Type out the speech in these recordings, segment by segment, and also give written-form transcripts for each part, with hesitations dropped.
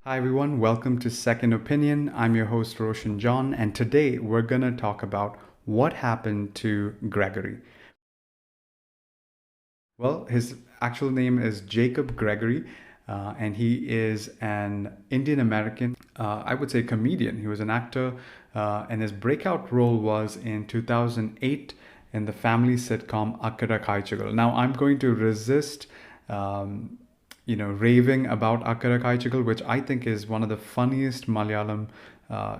Hi everyone, welcome to Second Opinion. I'm your host Roshan John, and today we're gonna talk about what happened to Gregory. Well, his actual name is Jacob Gregory, and he is an Indian American, I would say comedian. He was an actor, and his breakout role was in 2008 in the family sitcom Akkara Kazhchakal. Now, I'm going to resist, raving about akkara kazhchakal, which I think is one of the funniest Malayalam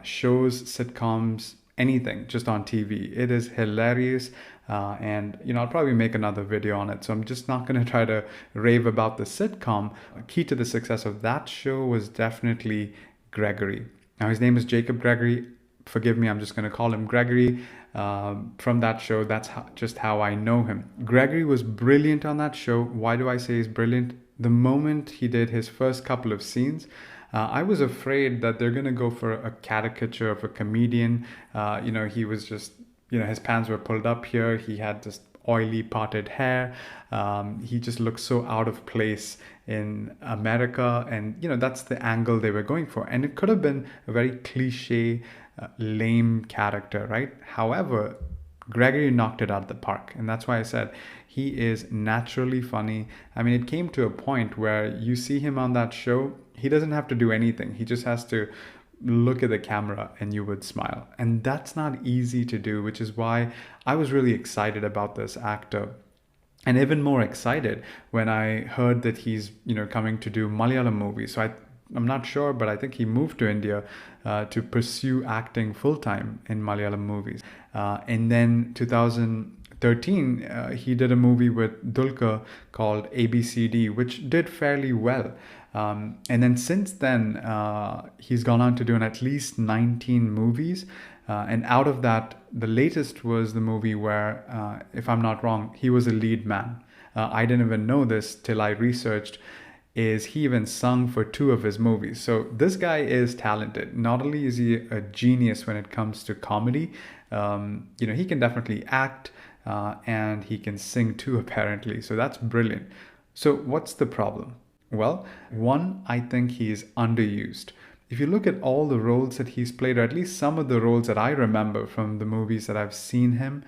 shows, sitcoms, anything just on TV. It is hilarious, and I'll probably make another video on it. So I'm just not going to try to rave about the sitcom. Key to the success of that show was definitely Gregory. Now his name is Jacob Gregory. Forgive me, I'm just going to call him Gregory. From that show, that's just how I know him. Gregory was brilliant on that show. Why do I say he's brilliant? The moment he did his first couple of scenes, I was afraid that they're going to go for a caricature of a comedian. He was just, his pants were pulled up here. He had this oily parted hair. He just looked so out of place in America. And, that's the angle they were going for. And it could have been a very cliche, lame character, right? However, Gregory knocked it out of the park. And that's why I said he is naturally funny. I mean, it came to a point where you see him on that show, he doesn't have to do anything. He just has to look at the camera and you would smile. And that's not easy to do, which is why I was really excited about this actor. And even more excited when I heard that he's, coming to do Malayalam movies. So I'm not sure, but I think he moved to India to pursue acting full time in Malayalam movies. And then 2013, he did a movie with Dulka called ABCD, which did fairly well. And then since then, he's gone on to do at least 19 movies. And out of that, the latest was the movie where, if I'm not wrong, he was a lead man. I didn't even know this till I researched. Is he even sung for 2 of his movies. So this guy is talented. Not only is he a genius when it comes to comedy, he can definitely act and he can sing too, apparently. So that's brilliant. So what's the problem? Well, one, I think he's underused. If you look at all the roles that he's played, or at least some of the roles that I remember from the movies that I've seen him,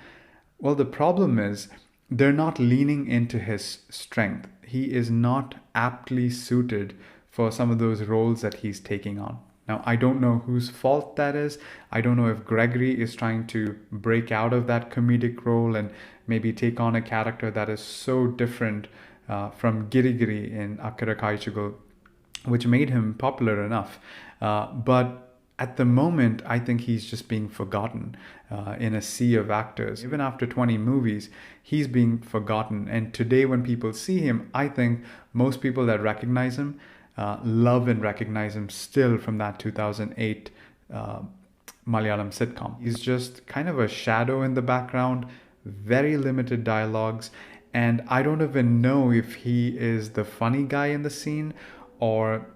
well, the problem is they're not leaning into his strength. He is not aptly suited for some of those roles that he's taking on. Now, I don't know whose fault that is. I don't know if Gregory is trying to break out of that comedic role and maybe take on a character that is so different from Girigiri in Akkara Kazhchakal, which made him popular enough. But at the moment, I think he's just being forgotten in a sea of actors. Even after 20 movies, he's being forgotten. And today, when people see him, I think most people that recognize him love and recognize him still from that 2008 Malayalam sitcom. He's just kind of a shadow in the background, very limited dialogues. And I don't even know if he is the funny guy in the scene or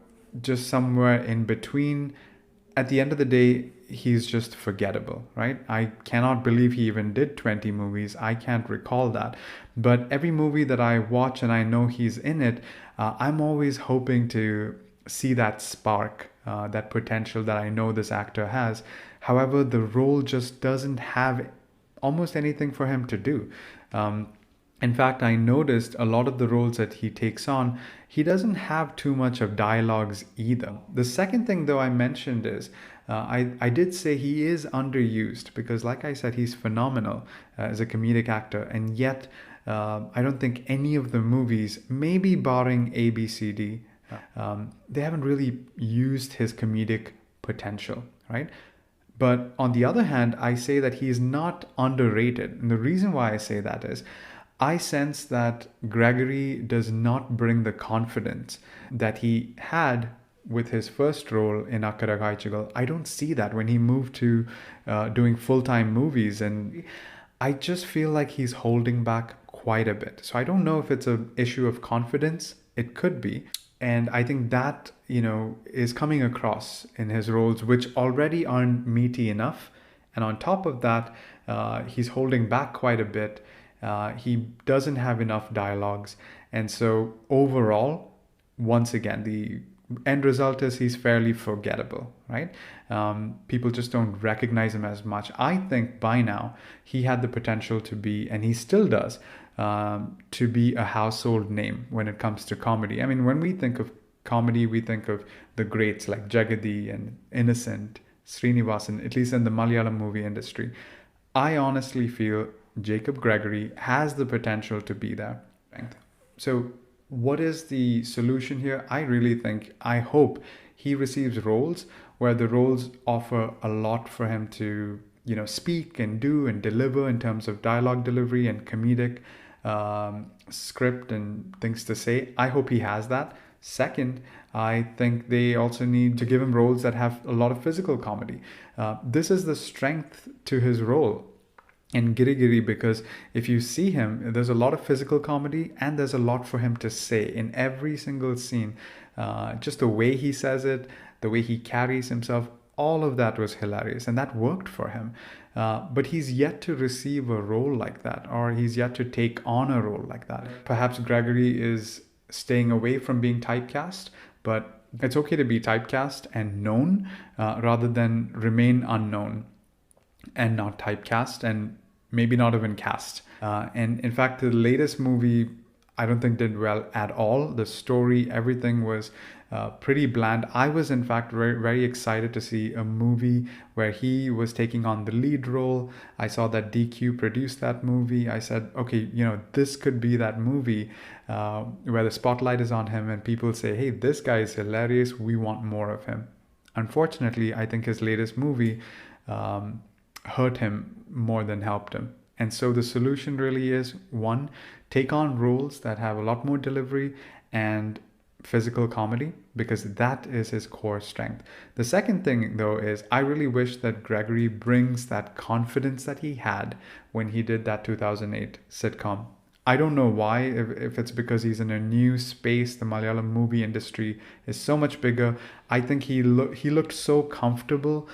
just somewhere in between. At the end of the day, he's just forgettable, right? I cannot believe he even did 20 movies. I can't recall that. But every movie that I watch and I know he's in it, I'm always hoping to see that spark, that potential that I know this actor has. However, the role just doesn't have almost anything for him to do. In fact, I noticed a lot of the roles that he takes on, he doesn't have too much of dialogues either. The second thing, though, I mentioned is I did say he is underused because, like I said, he's phenomenal as a comedic actor. And yet, I don't think any of the movies, maybe barring ABCD, they haven't really used his comedic potential, right? But on the other hand, I say that he is not underrated. And the reason why I say that is, I sense that Gregory does not bring the confidence that he had with his first role in Akkara Kazhchakal. I don't see that when he moved to doing full-time movies. And I just feel like he's holding back quite a bit. So I don't know if it's an issue of confidence. It could be. And I think that, is coming across in his roles, which already aren't meaty enough. And on top of that, he's holding back quite a bit. He doesn't have enough dialogues. And so overall, once again, the End result is he's fairly forgettable, right? People just don't recognize him as much. I think by now he had the potential to be, and he still does, to be a household name when it comes to comedy. I mean, when we think of comedy, we think of the greats like Jagadi and Innocent, Srinivasan, at least in the Malayalam movie industry. I honestly feel Jacob Gregory has the potential to be there. So, what is the solution here? I hope he receives roles where the roles offer a lot for him to, speak and do and deliver in terms of dialogue delivery and comedic script and things to say. I hope he has that. Second, I think they also need to give him roles that have a lot of physical comedy. This is the strength to his role in Girigiri, because if you see him, there's a lot of physical comedy and there's a lot for him to say in every single scene. Just the way he says it, the way he carries himself, all of that was hilarious and that worked for him. But he's yet to receive a role like that, or he's yet to take on a role like that. Perhaps Gregory is staying away from being typecast, but it's okay to be typecast and known rather than remain unknown and not typecast and maybe not even cast. And in fact, the latest movie I don't think did well at all. The story, everything was pretty bland. I was in fact very, very excited to see a movie where he was taking on the lead role. I saw that DQ produced that movie. I said, okay, this could be that movie where the spotlight is on him and people say, hey, this guy is hilarious. We want more of him. Unfortunately, I think his latest movie hurt him more than helped him. And so the solution really is, one, take on roles that have a lot more delivery and physical comedy, because that is his core strength. The second thing, though, is I really wish that Gregory brings that confidence that he had when he did that 2008 sitcom. I don't know why, if it's because he's in a new space. The Malayalam movie industry is so much bigger. I think he looked so comfortable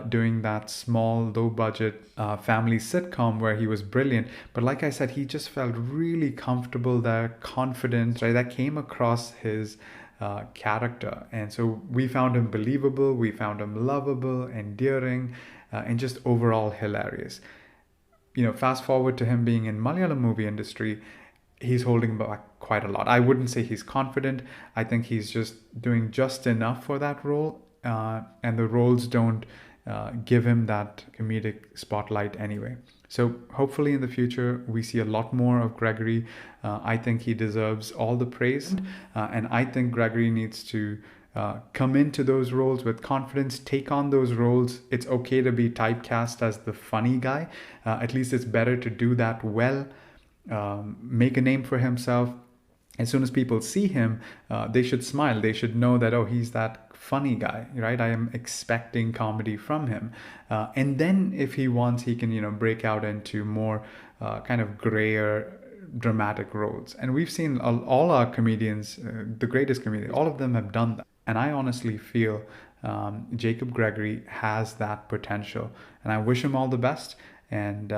doing that small, low-budget family sitcom where he was brilliant. But like I said, he just felt really comfortable there, confident, right? That came across his character. And so we found him believable, we found him lovable, endearing, and just overall hilarious. Fast forward to him being in Malayalam movie industry, he's holding back quite a lot. I wouldn't say he's confident. I think he's just doing just enough for that role, and the roles don't give him that comedic spotlight anyway. So hopefully in the future we see a lot more of Gregory. I think he deserves all the praise, and I think Gregory needs to come into those roles with confidence, take on those roles. It's okay to be typecast as the funny guy. At least it's better to do that well, make a name for himself. As soon as people see him, they should smile. They should know that, oh, he's that funny guy, right? I am expecting comedy from him. And then if he wants, he can, break out into more kind of grayer, dramatic roles. And we've seen all our comedians, the greatest comedians, all of them have done that. And I honestly feel Jacob Gregory has that potential. And I wish him all the best. And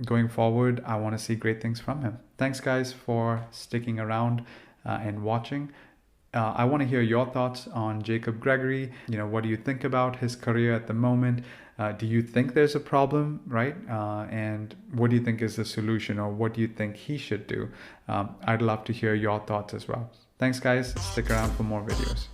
going forward, I want to see great things from him. Thanks, guys, for sticking around and watching. I want to hear your thoughts on Jacob Gregory. What do you think about his career at the moment? Do you think there's a problem, right? And what do you think is the solution, or what do you think he should do? I'd love to hear your thoughts as well. Thanks, guys. Stick around for more videos.